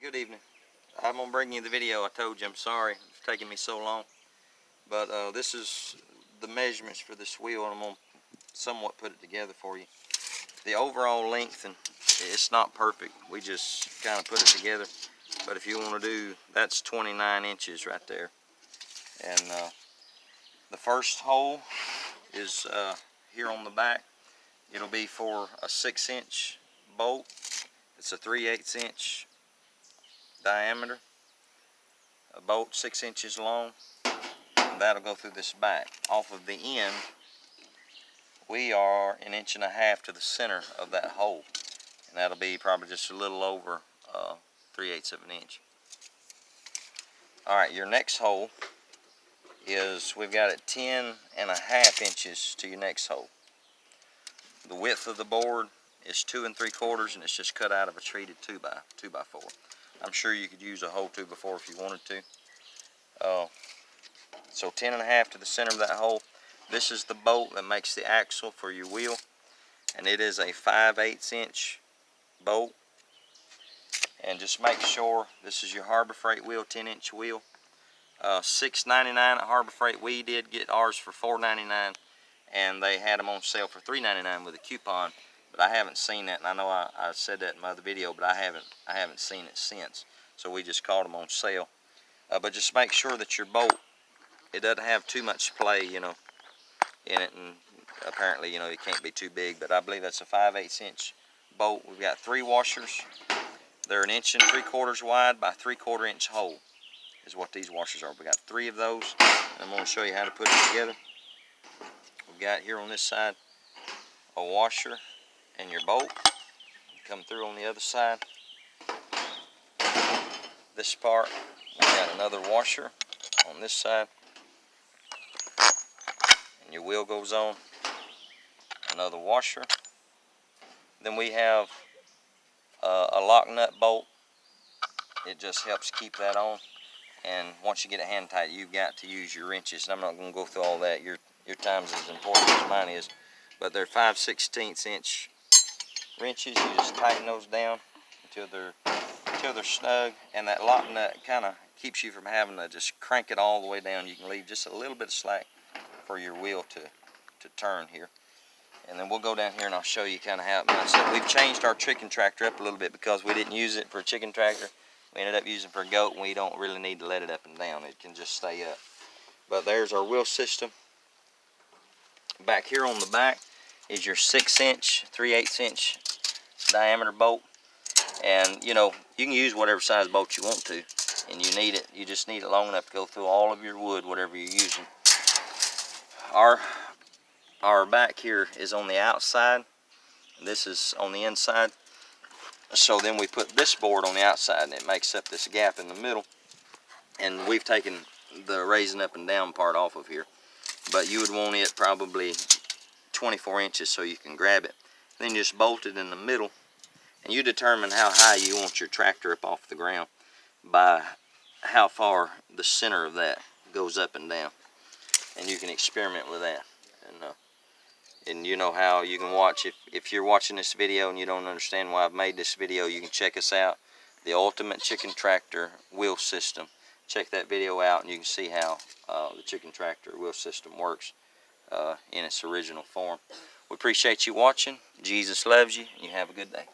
Good evening. I'm going to bring you the video. I told you I'm sorry it's taking me so long. But this is the measurements for this wheel, and I'm going to somewhat put it together for you. The overall length, and it's not perfect. We just kind of put it together. But if you want to do, that's 29 inches right there. And the first hole is here on the back. It'll be for a 6-inch bolt. It's a 3/8 inch diameter. A bolt 6 inches long. And that'll go through this back. Off of the end, we are 1.5 inches to the center of that hole. And that'll be probably just a little over 3/8 of an inch. Alright, your next hole is, we've got it 10.5 inches to your next hole. The width of the board is 2 3/4, and it's just cut out of a treated 2x4. I'm sure you could use a hole 2x4 if you wanted to. So 10.5 to the center of that hole. This is the bolt that makes the axle for your wheel, and it is a 5/8 inch bolt. And just make sure this is your Harbor Freight wheel, 10-inch wheel. $6.99 at Harbor Freight. We did get ours for $4.99, and they had them on sale for $3.99 with a coupon. But I haven't seen that, and I know I said that in my other video, but I haven't seen it since. So we just caught them on sale. But just make sure that your bolt, it doesn't have too much play, in it, and apparently, it can't be too big. But I believe that's a 5/8 inch bolt. We've got 3 washers. They're 1 3/4 wide by 3/4 inch hole is what these washers are. We got 3 of those, and I'm going to show you how to put it together. We've got here on this side a washer and your bolt. Come through on the other side. This part, we got another washer on this side, and your wheel goes on. Another washer. Then we have a lock nut bolt. It just helps keep that on. And once you get it hand tight, you've got to use your wrenches. And I'm not going to go through all that. Your time's as important as mine is. But they're 5/16 inch wrenches. You just tighten those down until they're snug. And that lock nut kind of keeps you from having to just crank it all the way down. You can leave just a little bit of slack for your wheel to turn here. And then we'll go down here and I'll show you kind of how it mounts up. We've changed our chicken tractor up a little bit because we didn't use it for a chicken tractor. We ended up using it for a goat, and we don't really need to let it up and down. It can just stay up. But there's our wheel system. Back here on the back is your 6-inch, 3/8 inch diameter bolt. And you can use whatever size bolt you want to. And you just need it long enough to go through all of your wood, whatever you're using. Our back here is on the outside. This is on the inside. So then we put this board on the outside, and it makes up this gap in the middle. And we've taken the raising up and down part off of here. But you would want it probably 24 inches so you can grab it. Then you just bolt it in the middle. And you determine how high you want your tractor up off the ground by how far the center of that goes up and down. And you can experiment with that. And you know how you can watch, if you're watching this video and you don't understand why I've made this video, you can check us out, the Ultimate Chicken Tractor Wheel System. Check that video out, and you can see how the chicken tractor wheel system works in its original form. We appreciate you watching. Jesus loves you, and you have a good day.